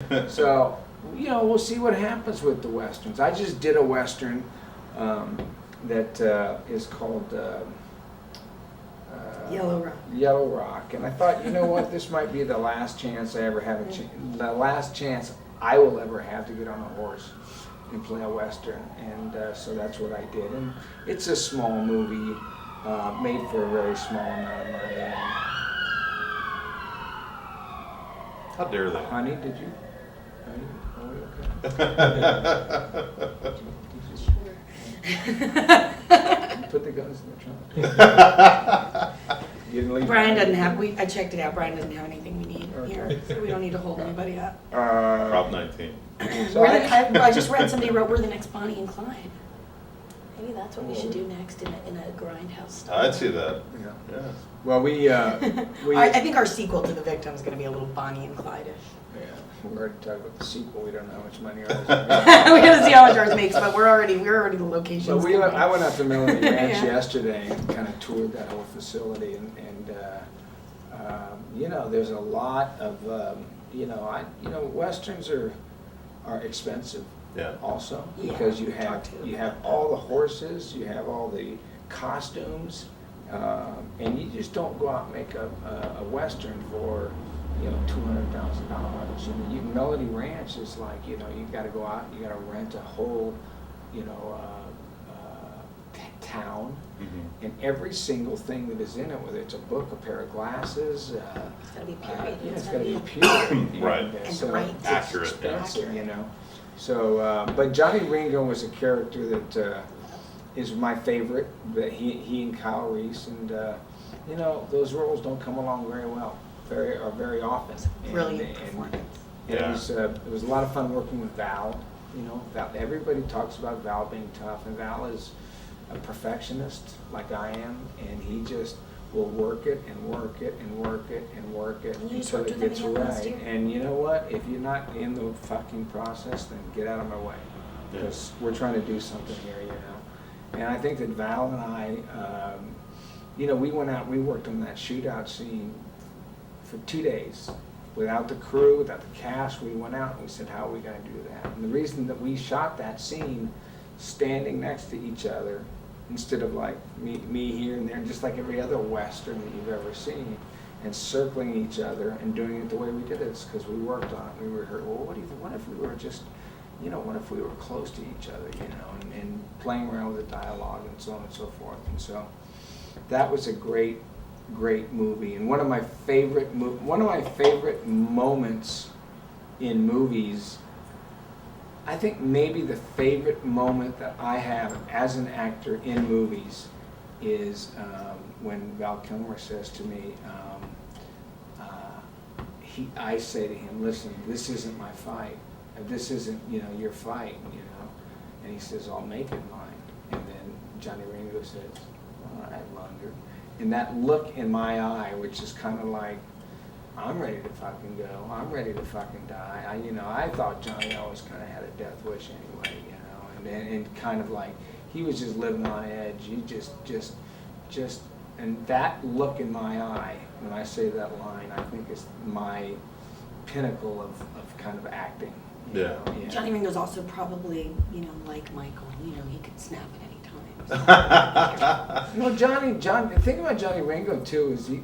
So, we'll see what happens with the Westerns. I just did a Western that is called Yellow Rock. Yellow Rock. And I thought, you know what, this might be the last chance I ever have the last chance I will ever have to get on a horse and play a Western. And so that's what I did. And it's a small movie, made for a very small amount of money. And How dare they? honey, did you? Honey, are we okay? Put the guns in the trunk. You didn't leave. Brian doesn't have, I checked it out, Brian doesn't have anything we need Okay. here, so we don't need to hold anybody up. Prop 19. So I just read somebody wrote, we're the next Bonnie and Clyde. Maybe that's what we should do next in a grindhouse style. I'd see that. Yeah. Yeah. Well, I think our sequel to The Victim is going to be a little Bonnie and Clyde-ish. Yeah, we already talked about the sequel. We don't know how much money ours We gotta see how much ours makes, but we're already the locations. So I went out to Melanie Ranch Yeah. yesterday and kind of toured that whole facility, and there's a lot of Westerns are expensive. Yeah. Also, Yeah, because you we talked have to about all the horses, you have all the costumes, and you just don't go out and make a Western for $200,000. Melody Ranch is like you got to go out, you got to rent a whole town, Mm-hmm. and every single thing that is in it, whether it's a book, a pair of glasses, It's gotta be period. it's got to be pure, Right. And so bright. it's Accurate, yeah. expensive, So, but Johnny Ringo was a character that is my favorite. That he and Kyle Reese, and those roles don't come along very often. Brilliant performance. Yeah. It was a lot of fun working with Val. Val. Everybody talks about Val being tough, and Val is a perfectionist like I am, and he just will work it and work it and work it and work it And you just until worked it with gets him again last right. year. And you know what? If you're not in the fucking process, then get out of my way, because we're trying to do something here, And I think that Val and I, we went out, we worked on that shootout scene for 2 days. Without the crew, without the cast, we went out and we said, how are we going to do that? And the reason that we shot that scene standing next to each other, instead of like me here and there, just like every other Western that you've ever seen, and circling each other and doing it the way we did it, because we worked on it. We were heard, well, what if we were just, what if we were close to each other, and playing around with the dialogue and so on and so forth. And so that was a great movie, and one of my favorite moments in movies. I think maybe the favorite moment that I have as an actor in movies is when Val Kilmer says to me, I say to him, listen, this isn't my fight. This isn't, your fight, And he says, I'll make it mine. And then Johnny Ringo says, all right, Lunger. And that look in my eye, which is kind of like, I'm ready to fucking go. I'm ready to fucking die. I thought Johnny always kind of had a death wish anyway, and kind of like he was just living on edge. He just, and that look in my eye when I say that line, I think is my pinnacle of kind of acting. Yeah. Johnny Ringo's also probably, like Michael, he could snap at any time. Johnny, the thing about Johnny Ringo too is he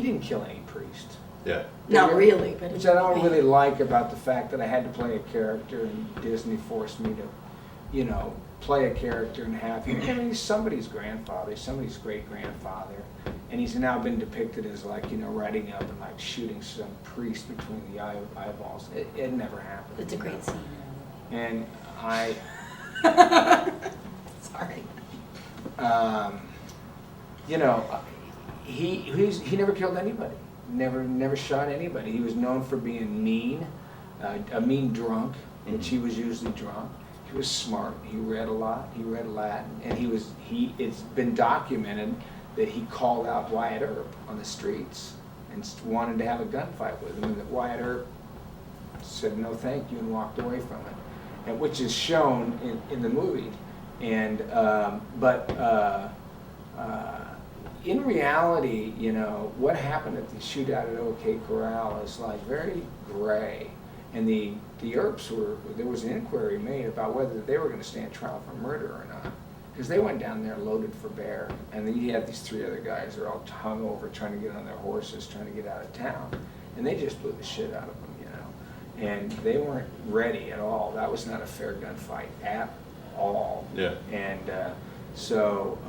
didn't kill any priest. Yeah. Not really, but Which I don't really like about the fact that I had to play a character and Disney forced me to, play a character and have him. He's somebody's grandfather, somebody's great grandfather, and he's now been depicted as like, riding up and like shooting some priest between the eyeballs. It never happened. It's a great scene. And I. Sorry. He never killed anybody. Never shot anybody. He was known for being mean, a mean drunk, which he was usually drunk. He was smart. He read a lot. He read Latin, and it's been documented that he called out Wyatt Earp on the streets and wanted to have a gunfight with him, and that Wyatt Earp said no thank you and walked away from it, and which is shown in the movie. And in reality, you know, what happened at the shootout at OK Corral is like very gray. And the Earps there was an inquiry made about whether they were going to stand trial for murder or not. Because they went down there loaded for bear. And then you had these 3 other guys that are all hung over trying to get on their horses, trying to get out of town. And they just blew the shit out of them, you know. And they weren't ready at all. That was not a fair gunfight at all. Yeah. And so,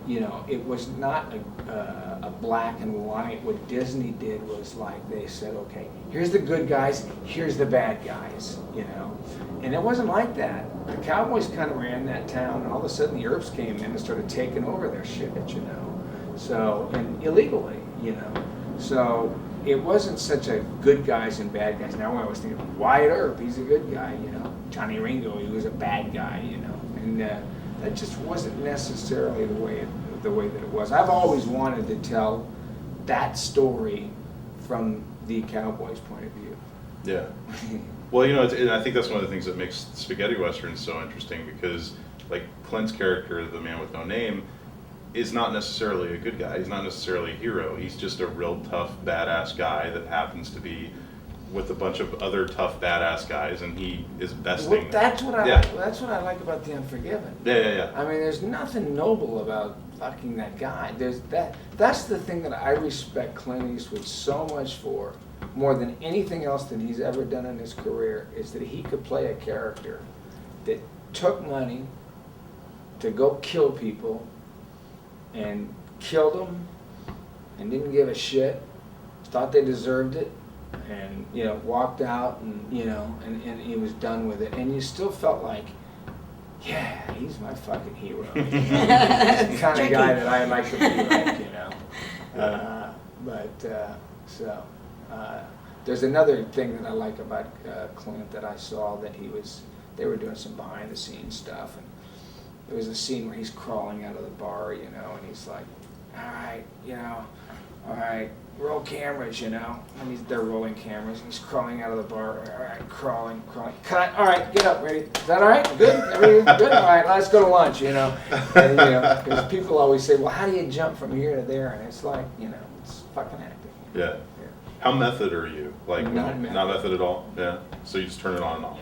you know, it was not a black and white. What Disney did was like they said, okay, here's the good guys, here's the bad guys, you know. And it wasn't like that. The Cowboys kind of ran that town, and all of a sudden the Earps came in and started taking over their shit, you know. So, and illegally, you know. So it wasn't such a good guys and bad guys. Now I was thinking, Wyatt Earp, he's a good guy, you know. Johnny Ringo, he was a bad guy, you know. And that just wasn't necessarily the way that it was. I've always wanted to tell that story from the Cowboys' point of view. Yeah. Well, you know, and I think that's one of the things that makes spaghetti westerns so interesting, because, like, Clint's character, the man with no name, is not necessarily a good guy. He's not necessarily a hero. He's just a real tough, badass guy that happens to be with a bunch of other tough, badass guys, and he is besting. Well, that's what I Yeah. like. That's what I like about The Unforgiven. Yeah. I mean, there's nothing noble about fucking that guy. That's the thing that I respect Clint Eastwood so much for, more than anything else that he's ever done in his career, is that he could play a character that took money to go kill people and killed them and didn't give a shit, thought they deserved it, and, you know, walked out and, you know, and he was done with it. And you still felt like, yeah, he's my fucking hero. He's the kind of guy that I like to be like, you know. There's another thing that I like about Clint that I saw, that they were doing some behind the scenes stuff, and there was a scene where he's crawling out of the bar, you know, and he's like, all right, roll cameras, you know, and they're rolling cameras, and he's crawling out of the bar, all right, crawling, cut, all right, get up, ready, is that all right, good, everything good, all right, let's go to lunch, you know, and, you know, because people always say, well, how do you jump from here to there, and it's like, you know, it's fucking acting. Yeah. How method are you? Like, Not method. at all? Yeah. So you just turn it on and off?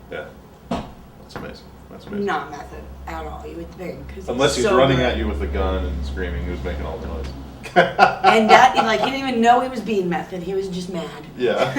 Yeah. That's amazing. Not method at all, you would think. 'Cause Unless he's so running good. at you with a gun and screaming, who's making all the noise. And that, like, he didn't even know he was being method, he was just mad. Yeah.